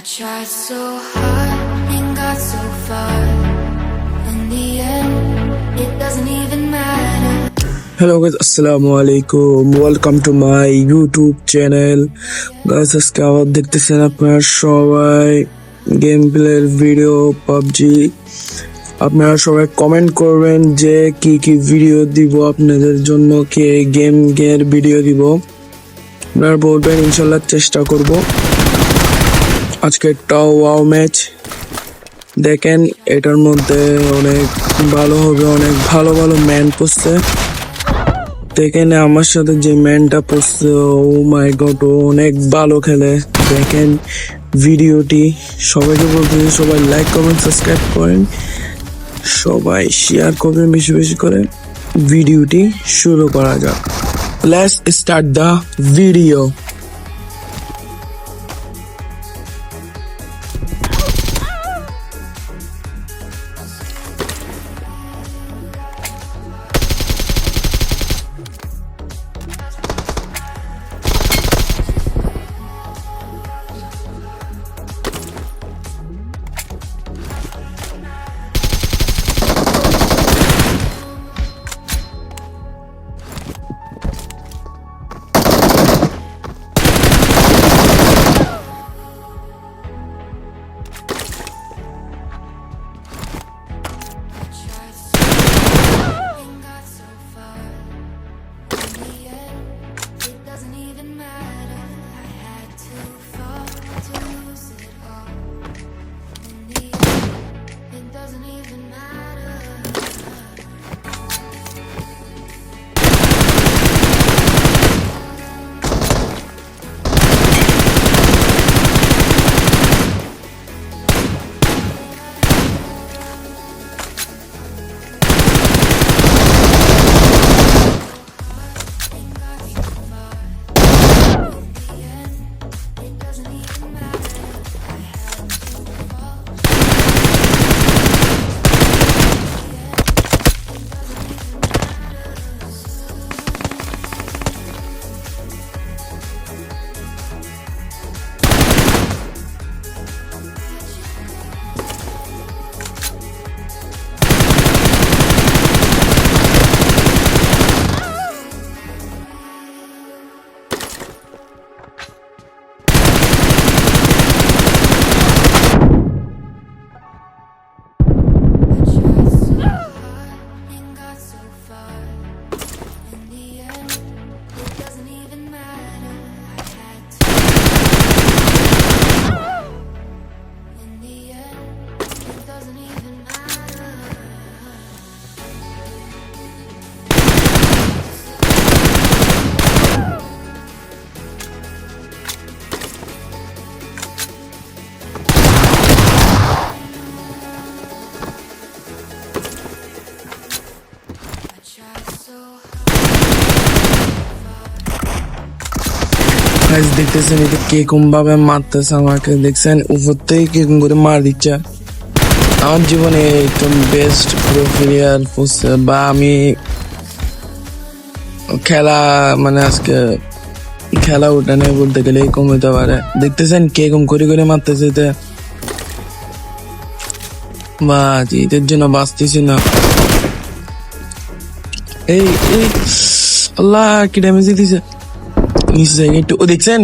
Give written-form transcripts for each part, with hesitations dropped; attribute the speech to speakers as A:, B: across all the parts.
A: tried so hard and got so far. In the end, it doesn't even matter.
B: Hello guys, assalamu alaikum. Welcome to my YouTube channel. Guys, আজকে আবার দেখতেছেন আপনারা সবাই game প্লের video PUBG. আপনারা সবাই comment করবেন যে কি কি ভিডিও দিব আপনাদের জন্য, কে গেমের ভিডিও দিব আপনারা বলবেন, ইনশাল্লাহ চেষ্টা করব। আজকে একটা ওয়াও ম্যাচ দেখেন, এটার মধ্যে অনেক ভালো হবে, অনেক ভালো ভালো ম্যান পড়ছে। দেখেন আমার সাথে যে ম্যানটা পড়ছে, ও মাই গড, ও অনেক ভালো খেলে। দেখেন ভিডিওটি, সবাইকে বলতেছি সবাই লাইক কমেন্ট সাবস্ক্রাইব করেন, সবাই শেয়ার করবেন বেশি বেশি করে। ভিডিওটি শুরু করা যাক। Let's start the video. দেখতেছেন এটা কিরকম ভাবে মারতেছে আমাকে, দেখছেন উপর থেকে কিরকম করে মার দিচ্ছে। আমার জীবনে একদম বেস্ট প্রো প্লেয়ার বা আমি খেলা মানে আজকে খেলা ওটা নেই বলতে গেলে এরকম হইতে পারে। দেখতেছেন কিরকম করে করে মারতেছে, বা এদের জন্য বাঁচতেছি না। এই আল্লাহ কি ড্যামেজ দিতেছে একটু। ও দেখছেন,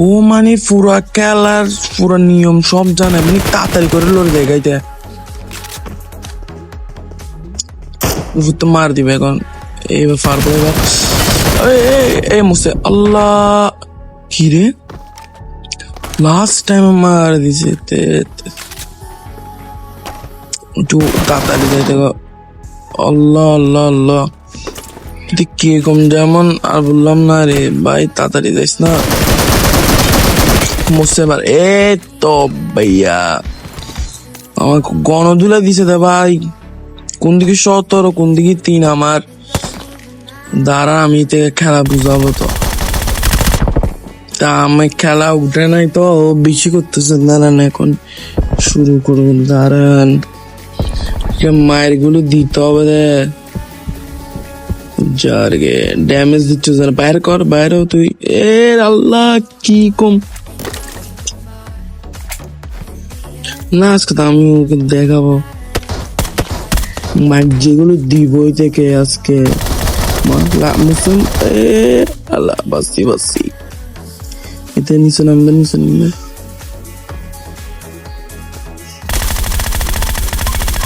B: ও মানে পুরো খেলার পুরো নিয়ম সব জানে, মানে তাড়াতাড়ি করে লড়ে যায় গাইতে। তো মার দিবে এখন, এইবার পারবো এবার। এই মুসে আল্লাহ, কি রে লাস্ট টাইম মার দিছে। একটু তাড়াতাড়ি যাইতে, আল্লাহ আল্লাহ আল্লাহ কিরকম যেমন আর বললাম না রে ভাই, তাড়াতাড়ি যাইস না মুসে বার। এই তো ভাইয়া আমার গণধুলা দিছে দে ভাই, কোন দিকে 17 কোন দিকে 3 আমার। দাঁড়া আমি থেকে খেলা বুঝাবো তো। তা আমার খেলা উঠে নাই তো, বেশি করতেছে। দাঁড়ান এখন শুরু করুন, দাঁড়ান মায়ের গুলো দিতে হবে রে। যারগে ড্যামেজ দিচ্ছ যারা, বাইরে কর, বাইরেও তুই। এ আল্লাহ কি কম না আজকে তো আমি ওকে দেখাবো মাইক যেগুলো দিবই থেকে আজকে মুসলিম আল্লাহ বাসি বাসি এতে নিচে নামবে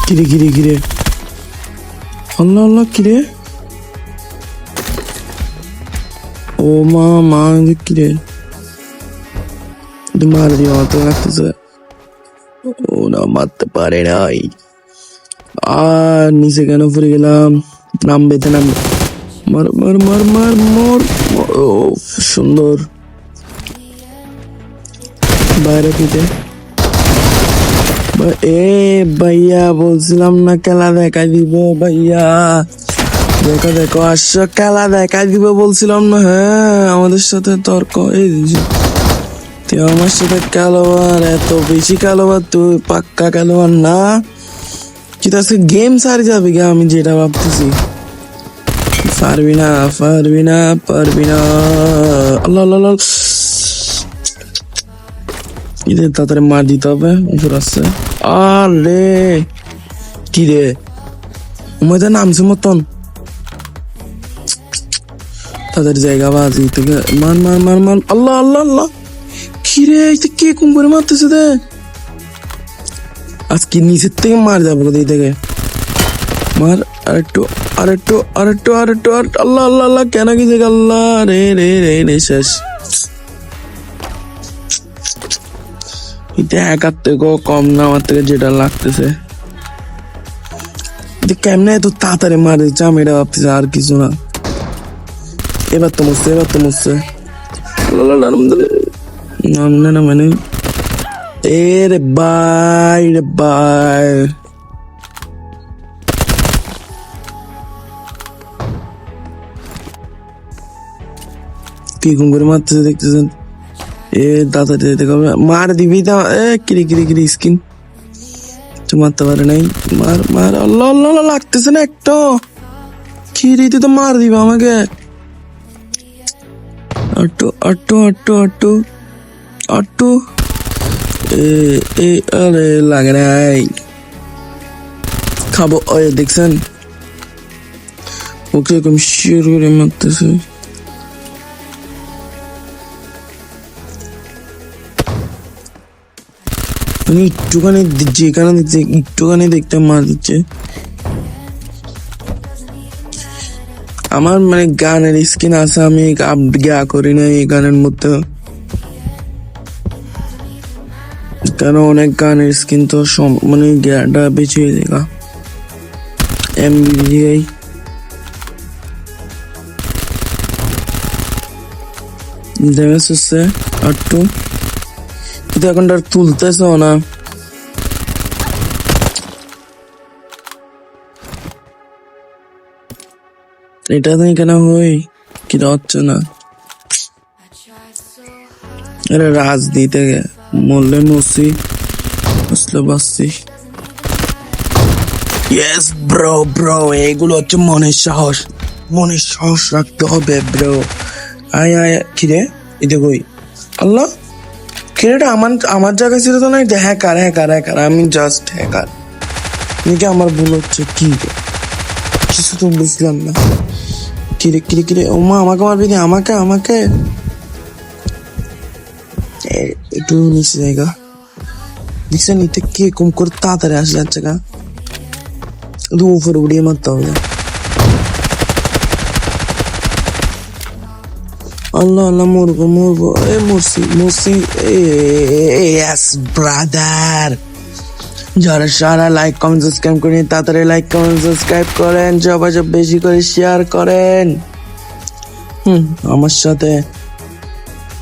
B: কিরে কিরে কিরে আল্লাহ আল্লাহ কিরে ও মা কিরে মার দিয়ে মতো লাগতেছে ও না মারতে পারে নাই আর নিচে কেন পড়ে গেলাম নামবে মার মার মার মার মোর ও সুন্দর বাইরে পিঠে এ ভাইয়া বলছিলাম না খেলা দেখা দিব ভাইয়া দেখো দেখো আসছো খেলা দেখা দিব বলছিলাম না হ্যাঁ আমাদের সাথে তর্ক এই তুই আমার সাথে খেলোয়াড় এত বেশি খেলোয়াড় তুই পাক্কা খেলোয়াড় না কিন্তু আজকে গেম সারি যাবে গে আমি যেটা ভাবতেছি পারবি না আল্লাহ আল্লাহ ইদের তাড়াতাড়ি মার দিতে হবে ওষুধ আসছে আরে কি রে ওদের নামছে মতন তাদের জায়গা বাজি থেকে মান আল্লাহ আল্লাহ আল্লাহ কি রে কে কম করে মারতেছে দে আজকে নিচের থেকে মার যাবো কোথায় থেকে মার আরেকটু আল্লাহ আল্লাহ আল্লাহ কেন কি থেকে আল্লাহ রে শেষ এটা একার থেকেও কম না আমার থেকে যেটা লাগতেছে কেমনে এত তাড়াতাড়ি মারে দিচ্ছে আমি এটা ভাবতেছি আর কিছু না এবার তো মুসছে না মানে এ রে বাই কি ঘুম করে মারতেছে দেখতেছেন এ দাদা দিতে হবে মার দিবি তা কিরি স্কিন তো মারতে পারে নাই মার আল্লাহ আল্লাহ লাগতেছে না একটা কিরি তুই তো মার দিবে আমাকে আট্টু আরে লাগে নাই খাবো দেখছেন ওকে এরকম শিওর করে মারতেছে একটুখানি যেখানে দিচ্ছে একটুখানি দেখতে মার দিচ্ছে আমার মানে গানের স্কিন আছে আমি গা করি না এই গানের মধ্যে কারণ অনেক গানের স্কিন তো মানে গাটা বেঁচে দেখা এমবিআই ড্যামেজ হচ্ছে আটটু কিন্তু এখন আর তুলতেছে না এটা তো কেন হই কি হচ্ছে না আরে রাজনীতি মরলে মরছি আসলে বাঁচছি ইয়েস ব্রো এগুলো হচ্ছে মনের সাহস রাখতে হবে ব্রো আয় কিরে এটা কই আল্লাহ কিরেটা আমার জায়গায় ছিল তো না এটা হ্যাকার আমি জাস্ট হ্যাকার নাকি আমার ভুল হচ্ছে কি কিছু তো বুঝলাম না কিরে ও মা আমাকে মারবি না আমাকে একটু নিচে জায়গা নিচে নিতে কে কম করে তাড়াতাড়ি আসে যাচ্ছে গা উপরে উড়িয়ে মারতে হবে আল্লাহ মরবো মরছি ব্রাদার যারা সারা লাইক কমেন্ট সাবস্ক্রাইব করেন তাড়াতাড়ি লাইক কমেন্ট সাবস্ক্রাইব করেন সবাই বেশি করে শেয়ার করেন আমার সাথে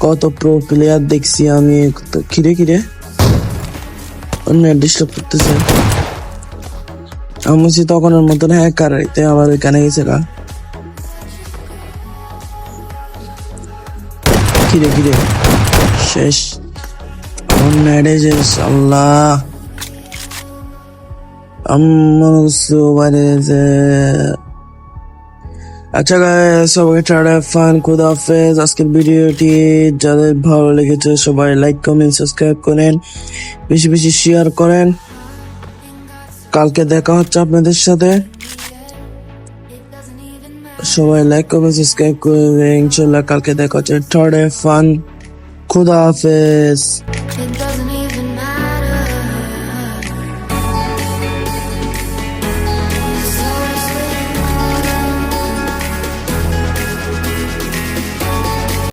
B: কত প্রো প্লেয়ার দেখছি আমি কিরে অন্য ডিস্টার্ব করতেছে আমি তখনের মতন হ্যাকার আবার ওইখানে গেছে গা কিরে শেষ অন্য আল্লাহ আচ্ছা গাইস, সবাইকে টাটা, ফান, খুদা হাফেজ। আজকের ভিডিওটি যাদের ভালো লেগেছে সবাই লাইক, কমেন্ট, সাবস্ক্রাইব করেন, বেশি বেশি শেয়ার করেন। কালকে দেখা হচ্ছে আপনাদের সাথে। সবাই লাইক, কমেন্ট, সাবস্ক্রাইব করবে। ইনশাল্লাহ কালকে দেখা হচ্ছে। টাটা, ফান, খুদা হাফেজ।